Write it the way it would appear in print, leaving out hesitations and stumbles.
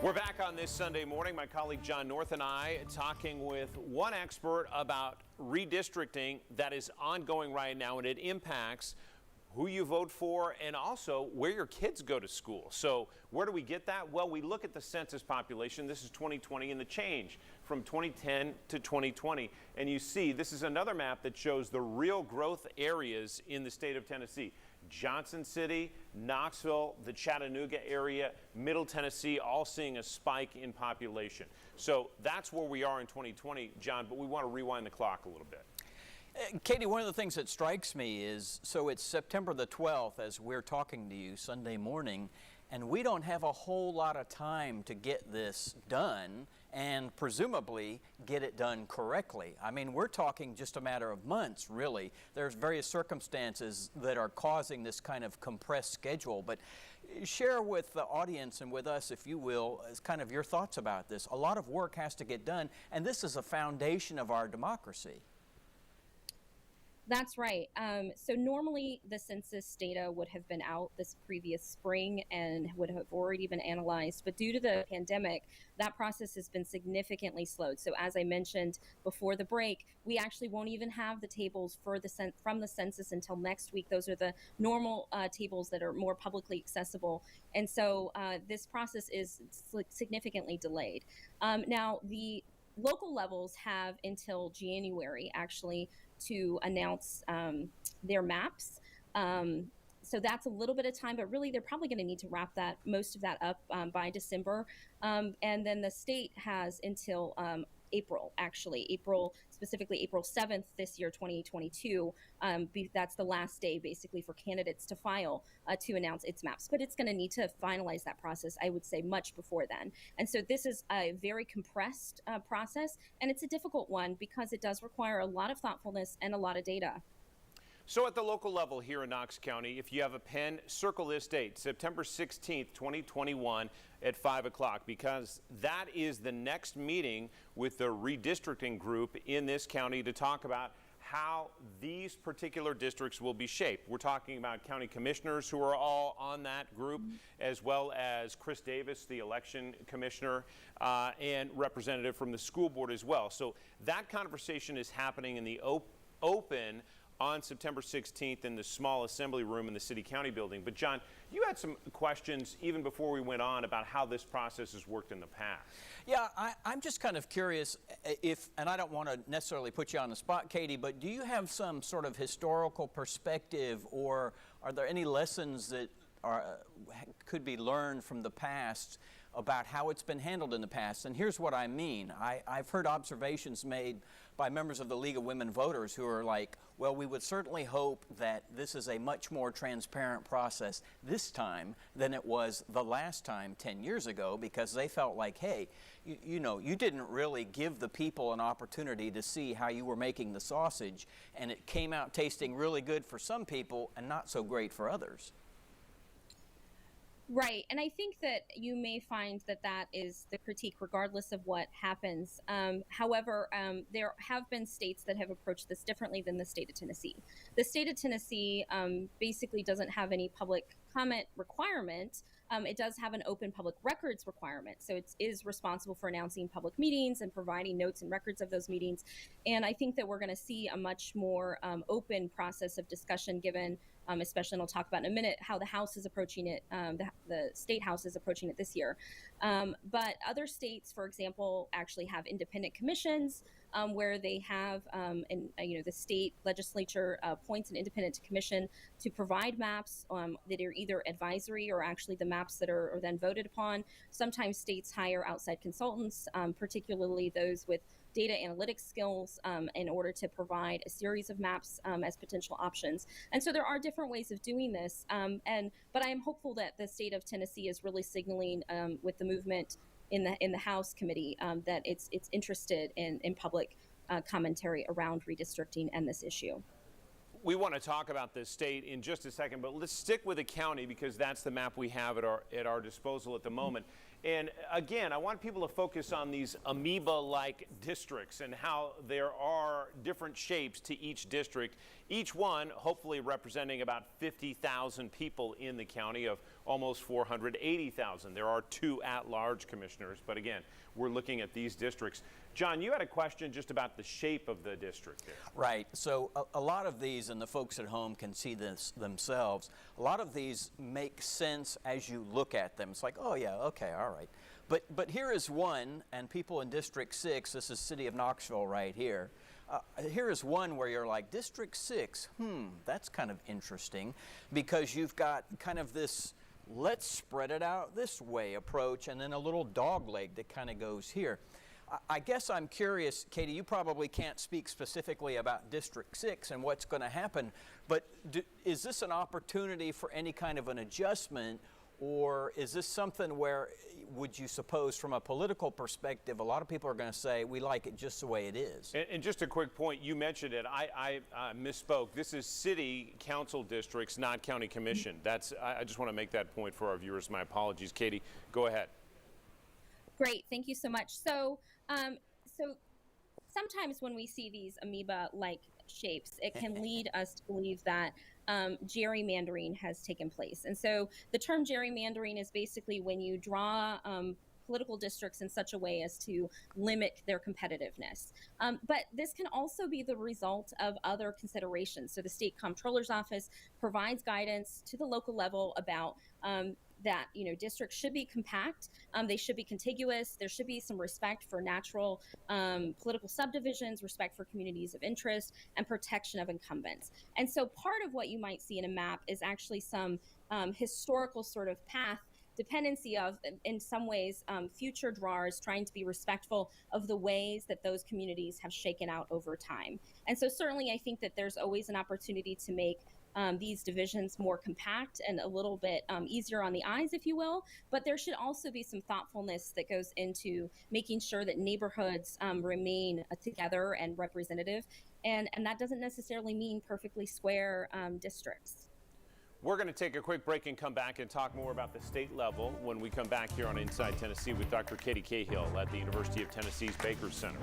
We're back on this Sunday morning. My colleague John North and I talking with one expert about redistricting that is ongoing right now, and it impacts who you vote for and also where your kids go to school. So where do we get that? Well, we look at the census population. This is 2020 and the change from 2010 to 2020. And you see, this is another map that shows the real growth areas in the state of Tennessee. Johnson City, Knoxville, the Chattanooga area, Middle Tennessee, all seeing a spike in population. So that's where we are in 2020, John, but we want to rewind the clock a little bit. Katie, one of the things that strikes me is, so it's September the 12th as we're talking to you Sunday morning, and we don't have a whole lot of time to get this done and presumably get it done correctly. I mean, we're talking just a matter of months, really. There's various circumstances that are causing this kind of compressed schedule, but share with the audience and with us, if you will, as kind of your thoughts about this. A lot of work has to get done, and this is a foundation of our democracy. That's right. So normally the census data would have been out this previous spring and would have already been analyzed. But due to the pandemic, that process has been significantly slowed. So as I mentioned before the break, we actually won't even have the tables for from the census until next week. Those are the normal tables that are more publicly accessible. And so this process is significantly delayed. Now, the local levels have until January actually to announce their maps. So that's a little bit of time, but really they're probably going to need to wrap most of that up by December. And then the state has until April, specifically April 7th this year, 2022. That's the last day basically for candidates to file to announce its maps. But it's going to need to finalize that process, I would say, much before then. And so this is a very compressed process, and it's a difficult one because it does require a lot of thoughtfulness and a lot of data. So at the local level here in Knox County, if you have a pen, circle this date, September 16th, 2021 at 5 o'clock, because that is the next meeting with the redistricting group in this county to talk about how these particular districts will be shaped. We're talking about county commissioners who are all on that group, as well as Chris Davis, the election commissioner, and representative from the school board as well. So that conversation is happening in the open on September 16th in the small assembly room in the city county building. But John, you had some questions even before we went on about how this process has worked in the past. Yeah, I'm just kind of curious and I don't want to necessarily put you on the spot, Katie, but do you have some sort of historical perspective, or are there any lessons that could be learned from the past about how it's been handled in the past? And here's what I mean. I've heard observations made by members of the League of Women Voters who are like, well, we would certainly hope that this is a much more transparent process this time than it was the last time 10 years ago, because they felt like, hey, you know, you didn't really give the people an opportunity to see how you were making the sausage, and it came out tasting really good for some people and not so great for others. Right. And I think that you may find that that is the critique regardless of what happens. However, there have been states that have approached this differently than the state of Tennessee. The state of Tennessee basically doesn't have any public comment requirement. It does have an open public records requirement. So it is responsible for announcing public meetings and providing notes and records of those meetings. And I think that we're going to see a much more open process of discussion given, especially, and I'll talk about in a minute, how the House is approaching it, the State House is approaching it this year. But other states, for example, actually have independent commissions where they have, the state legislature appoints an independent commission to provide maps that are either advisory or actually the maps that are then voted upon. Sometimes states hire outside consultants, particularly those with data analytics skills, in order to provide a series of maps as potential options. And so there are different ways of doing this. But I am hopeful that the state of Tennessee is really signaling with the movement in the House committee that it's interested in public commentary around redistricting and this issue. We want to talk about the state in just a second, but let's stick with the county because that's the map we have at our disposal at the moment. And again, I want people to focus on these amoeba-like districts and how there are different shapes to each district, each one hopefully representing about 50,000 people in the county of almost 480,000. There are 2 at-large commissioners, but again, we're looking at these districts. John, you had a question just about the shape of the district there. Right. So a lot of these, and the folks at home can see this themselves, a lot of these make sense as you look at them. It's like, oh yeah, okay, all right. But here is one, and people in District 6, this is City of Knoxville right here, here is one where you're like, District 6, that's kind of interesting, because you've got kind of this, let's spread it out this way approach, and then a little dog leg that kind of goes here. I guess I'm curious, Katie, you probably can't speak specifically about District 6 and what's going to happen, but is this an opportunity for any kind of an adjustment, or is this something where, would you suppose from a political perspective, a lot of people are going to say, we like it just the way it is? And just a quick point, you mentioned it, I misspoke. This is city council districts, not county commission. I just want to make that point for our viewers. My apologies. Katie, go ahead. Great, thank you so much. So sometimes when we see these amoeba-like shapes, it can lead us to believe that gerrymandering has taken place. And so the term gerrymandering is basically when you draw political districts in such a way as to limit their competitiveness. But this can also be the result of other considerations. So the state comptroller's office provides guidance to the local level about that districts should be compact, they should be contiguous, there should be some respect for natural political subdivisions, respect for communities of interest, and protection of incumbents. And so part of what you might see in a map is actually some historical sort of path dependency of, in some ways, future drawers trying to be respectful of the ways that those communities have shaken out over time. And so certainly I think that there's always an opportunity to make these divisions more compact and a little bit easier on the eyes, if you will, but there should also be some thoughtfulness that goes into making sure that neighborhoods remain together and representative, and that doesn't necessarily mean perfectly square districts. We're going to take a quick break and come back and talk more about the state level when we come back here on Inside Tennessee with Dr. Katie Cahill at the University of Tennessee's Baker Center.